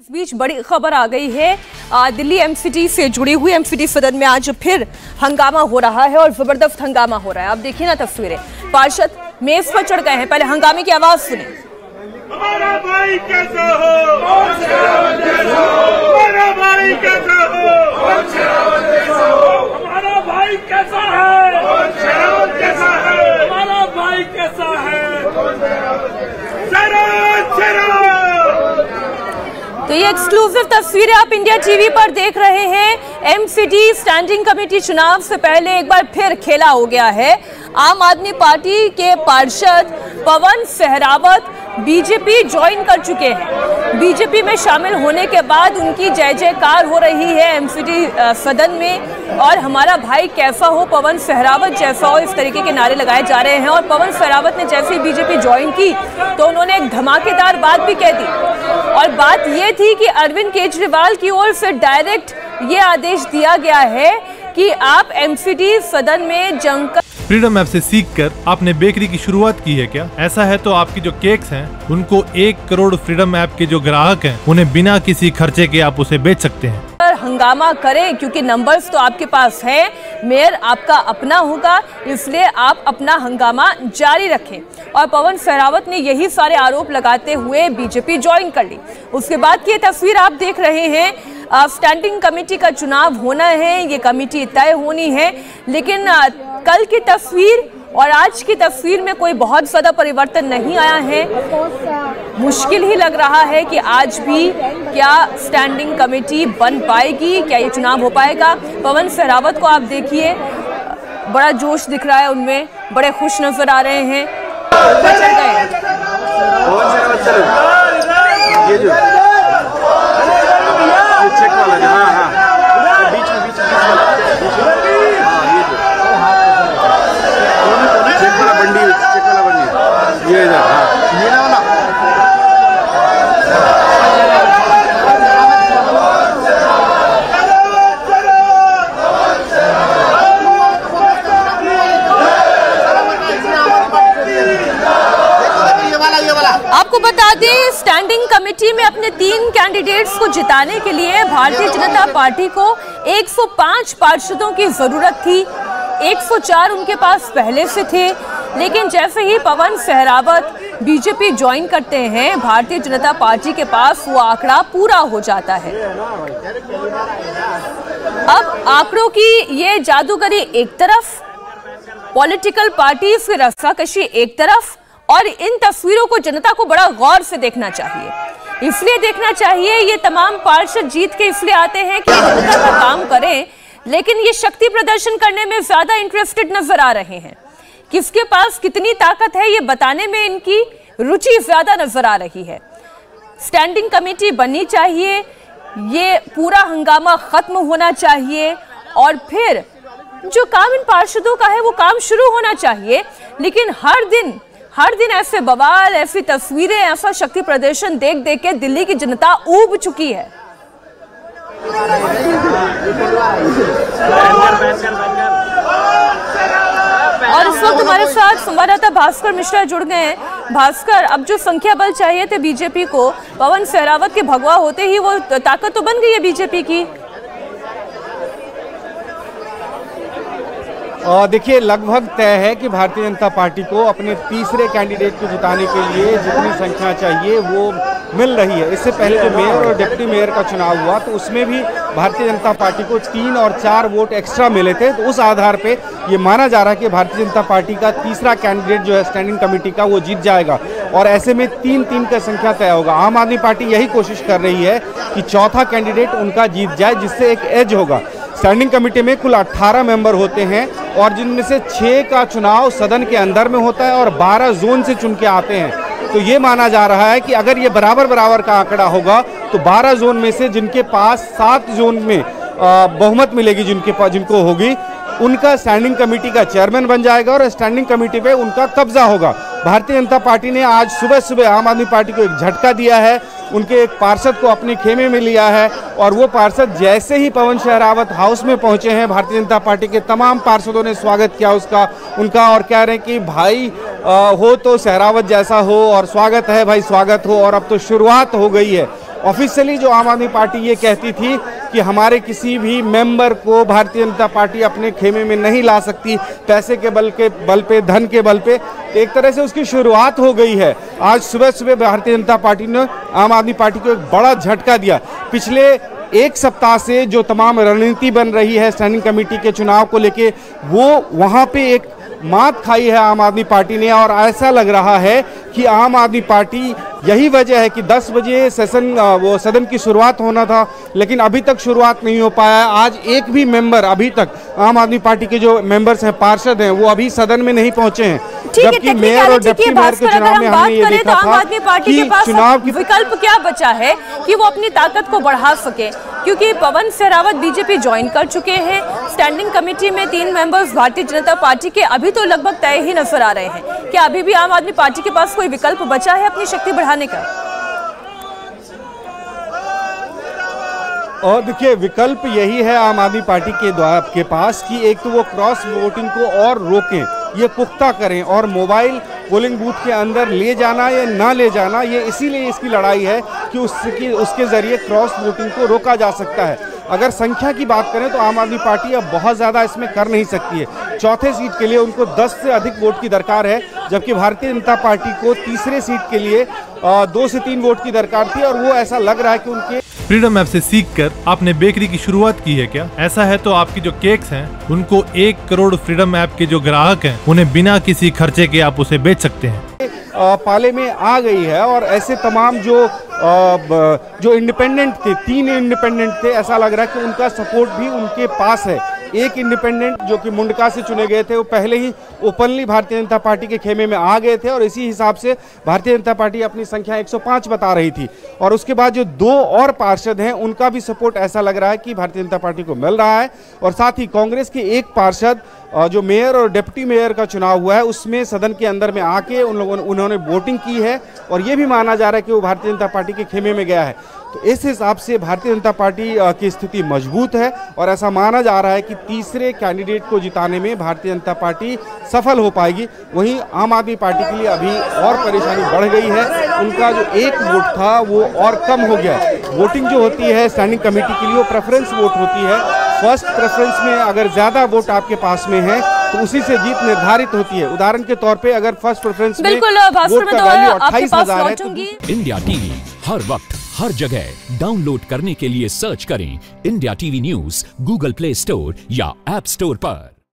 इस बीच बड़ी खबर आ गई है। दिल्ली एमसीडी से जुड़ी हुई एमसीडी सदन में आज फिर हंगामा हो रहा है और जबरदस्त हंगामा हो रहा है। आप देखिए ना तस्वीरें, पार्षद मेज पर चढ़ गए हैं। पहले हंगामे की आवाज सुने। हमारा भाई कैसा हो, हमारा भाई कैसा हो, हमारा भाई कैसा है, हमारा भाई कैसा है। तो ये एक्सक्लूसिव तस्वीरें आप इंडिया टीवी पर देख रहे हैं। एमसीडी स्टैंडिंग कमेटी चुनाव से पहले एक बार फिर खेला हो गया है। आम आदमी पार्टी के पार्षद पवन सहरावत बीजेपी ज्वाइन कर चुके हैं। बीजेपी में शामिल होने के बाद उनकी जय जयकार हो रही है एमसीडी सदन में। और हमारा भाई कैसा हो, पवन सहरावत जैसा हो, इस तरीके के नारे लगाए जा रहे हैं। और पवन सहरावत ने जैसे ही बीजेपी ज्वाइन की तो उन्होंने एक धमाकेदार बात भी कह दी। और बात यह थी कि अरविंद केजरीवाल की ओर से डायरेक्ट ये आदेश दिया गया है कि आप एमसीडी सदन में जमकर फ्रीडम ऐप से सीखकर आपने बेकरी की शुरुआत की है क्या? ऐसा है तो आपकी जो केक्स हैं उनको 1 करोड़ फ्रीडम ऐप के जो ग्राहक हैं उन्हें बिना किसी खर्चे के आप उसे बेच सकते हैं। हंगामा करें क्योंकि नंबर्स तो आपके पास है। मेयर आपका अपना होगा, इसलिए आप अपना हंगामा जारी रखें। और पवन सहरावत ने यही सारे आरोप लगाते हुए बीजेपी ज्वाइन कर ली। उसके बाद की तस्वीर आप देख रहे हैं। स्टैंडिंग कमेटी का चुनाव होना है, ये कमेटी तय होनी है। लेकिन कल की तस्वीर और आज की तस्वीर में कोई बहुत ज्यादा परिवर्तन नहीं आया है। मुश्किल ही लग रहा है कि आज भी क्या स्टैंडिंग कमेटी बन पाएगी, क्या ये चुनाव हो पाएगा। पवन सहरावत को आप देखिए, बड़ा जोश दिख रहा है उनमें, बड़े खुश नजर आ रहे हैं। चल गए आपको बता दें, स्टैंडिंग कमेटी में अपने 3 कैंडिडेट्स को जिताने के लिए भारतीय जनता पार्टी को 105 पार्षदों की जरूरत थी। 104 उनके पास पहले से थे। लेकिन जैसे ही पवन सहरावत बीजेपी ज्वाइन करते हैं, भारतीय जनता पार्टी के पास वो आंकड़ा पूरा हो जाता है। अब आंकड़ों की ये जादूगरी एक तरफ, पॉलिटिकल पार्टीज की रस्साकशी एक तरफ, और इन तस्वीरों को जनता को बड़ा गौर से देखना चाहिए। इसलिए देखना चाहिए, ये तमाम पार्षद जीत के इसलिए आते हैं कि जनता का काम करें, लेकिन ये शक्ति प्रदर्शन करने में ज्यादा इंटरेस्टेड नजर आ रहे हैं। किसके पास कितनी ताकत है ये बताने में इनकी रुचि ज्यादा नजर आ रही है। स्टैंडिंग कमेटी बननी चाहिए, ये पूरा हंगामा खत्म होना चाहिए और फिर जो काम इन पार्षदों का है वो काम शुरू होना चाहिए। लेकिन हर दिन ऐसे बवाल, ऐसी तस्वीरें, ऐसा शक्ति प्रदर्शन देख देख के दिल्ली की जनता ऊब चुकी है। और इस वक्त हमारे साथ संवाददाता भास्कर मिश्रा जुड़ गए हैं। भास्कर, अब जो संख्या बल चाहिए थे बीजेपी को, पवन सहरावत के भगवा होते ही वो ताकत तो बन गई है बीजेपी की। देखिए, लगभग तय है कि भारतीय जनता पार्टी को अपने तीसरे कैंडिडेट को जिताने के लिए जितनी संख्या चाहिए वो मिल रही है। इससे पहले जो मेयर और डिप्टी मेयर का चुनाव हुआ तो उसमें भी भारतीय जनता पार्टी को 3 और 4 वोट एक्स्ट्रा मिले थे। तो उस आधार पे ये माना जा रहा है कि भारतीय जनता पार्टी का तीसरा कैंडिडेट जो है स्टैंडिंग कमेटी का वो जीत जाएगा। और ऐसे में 3-3 का संख्या तय होगा। आम आदमी पार्टी यही कोशिश कर रही है कि चौथा कैंडिडेट उनका जीत जाए, जिससे एक एज होगा। स्टैंडिंग कमेटी में कुल 18 मेंबर होते हैं और जिनमें से 6 का चुनाव सदन के अंदर में होता है और 12 जोन से चुन के आते हैं। तो ये माना जा रहा है कि अगर ये बराबर का आंकड़ा होगा तो 12 जोन में से जिनके पास 7 जोन में बहुमत मिलेगी, जिनको होगी, उनका स्टैंडिंग कमेटी का चेयरमैन बन जाएगा और स्टैंडिंग कमेटी पे उनका कब्जा होगा। भारतीय जनता पार्टी ने आज सुबह आम आदमी पार्टी को एक झटका दिया है। उनके एक पार्षद को अपने खेमे में लिया है और वो पार्षद जैसे ही पवन सहरावत हाउस में पहुंचे हैं, भारतीय जनता पार्टी के तमाम पार्षदों ने स्वागत किया उनका और कह रहे हैं कि भाई हो तो सहरावत जैसा हो और स्वागत है भाई, स्वागत हो। और अब तो शुरुआत हो गई है ऑफिशियली जो आम आदमी पार्टी ये कहती थी कि हमारे किसी भी मेंबर को भारतीय जनता पार्टी अपने खेमे में नहीं ला सकती, पैसे के बल पे, धन के बल पे, तो एक तरह से उसकी शुरुआत हो गई है। आज सुबह सुबह भारतीय जनता पार्टी ने आम आदमी पार्टी को एक बड़ा झटका दिया। पिछले एक सप्ताह से जो तमाम रणनीति बन रही है स्टैंडिंग कमेटी के चुनाव को लेके, वो वहाँ पे एक मात खाई है आम आदमी पार्टी ने। और ऐसा लग रहा है कि आम आदमी पार्टी, यही वजह है कि 10 बजे सदन की शुरुआत होना था, लेकिन अभी तक शुरुआत नहीं हो पाया है। आज एक भी मेंबर अभी तक आम आदमी पार्टी के जो मेंबर्स हैं, पार्षद हैं, वो अभी सदन में नहीं पहुंचे हैं। जबकि मेयर और डिप्टी मेयर के चुनाव में हमने ये देखा था आम आदमी पार्टी के पास विकल्प क्या बचा है कि वो अपनी ताकत को बढ़ा सके, क्योंकि पवन सहरावत बीजेपी ज्वाइन कर चुके हैं। स्टैंडिंग कमेटी में 3 मेंबर्स भारतीय जनता पार्टी के अभी तो लगभग तय ही नजर आ रहे हैं। क्या अभी भी आम आदमी पार्टी के पास कोई विकल्प बचा है अपनी शक्ति बढ़ाने का? और देखिए, विकल्प यही है आम आदमी पार्टी के पास कि एक तो वो क्रॉस वोटिंग को और रोकें, ये पुख्ता करें, और मोबाइल पोलिंग बूथ के अंदर ले जाना या ना ले जाना, ये इसीलिए इसकी लड़ाई है कि उसके जरिए क्रॉस वोटिंग को रोका जा सकता है। अगर संख्या की बात करें तो आम आदमी पार्टी अब बहुत ज़्यादा इसमें कर नहीं सकती है। चौथे सीट के लिए उनको 10 से अधिक वोट की दरकार है, जबकि भारतीय जनता पार्टी को तीसरे सीट के लिए 2 से 3 वोट की दरकार थी, और वो ऐसा लग रहा है कि उनके फ्रीडम ऐप से सीखकर आपने बेकरी की शुरुआत की है क्या? ऐसा है तो आपकी जो केक्स हैं उनको 1 करोड़ फ्रीडम ऐप के जो ग्राहक हैं उन्हें बिना किसी खर्चे के आप उसे बेच सकते हैं। पाले में आ गई है। और ऐसे तमाम जो इंडिपेंडेंट थे, 3 इंडिपेंडेंट थे, ऐसा लग रहा है कि उनका सपोर्ट भी उनके पास है। एक इंडिपेंडेंट जो कि मुंडका से चुने गए थे, वो पहले ही ओपनली भारतीय जनता पार्टी के खेमे में आ गए थे, और इसी हिसाब से भारतीय जनता पार्टी अपनी संख्या 105 बता रही थी। और उसके बाद जो 2 और पार्षद हैं, उनका भी सपोर्ट ऐसा लग रहा है कि भारतीय जनता पार्टी को मिल रहा है। और साथ ही कांग्रेस के एक पार्षद जो मेयर और डिप्टी मेयर का चुनाव हुआ है, उसमें सदन के अंदर में आके उन्होंने वोटिंग की है, और ये भी माना जा रहा है कि वो भारतीय जनता पार्टी के खेमे में गया है। तो इस हिसाब से भारतीय जनता पार्टी की स्थिति मजबूत है, और ऐसा माना जा रहा है कि तीसरे कैंडिडेट को जिताने में भारतीय जनता पार्टी सफल हो पाएगी। वहीं आम आदमी पार्टी के लिए अभी और परेशानी बढ़ गई है। उनका जो 1 वोट था वो और कम हो गया। वोटिंग जो होती है स्टैंडिंग कमेटी के लिए, वो प्रेफरेंस वोट होती है। फर्स्ट प्रेफरेंस में अगर ज़्यादा वोट आपके पास में है तो उसी से जीत निर्धारित होती है। उदाहरण के तौर पे अगर फर्स्ट प्रेफरेंस में वोट का वैल्यू 28,000 है तो इंडिया टीवी हर वक्त हर जगह डाउनलोड करने के लिए सर्च करें India TV news Google play store या ऐप स्टोर पर।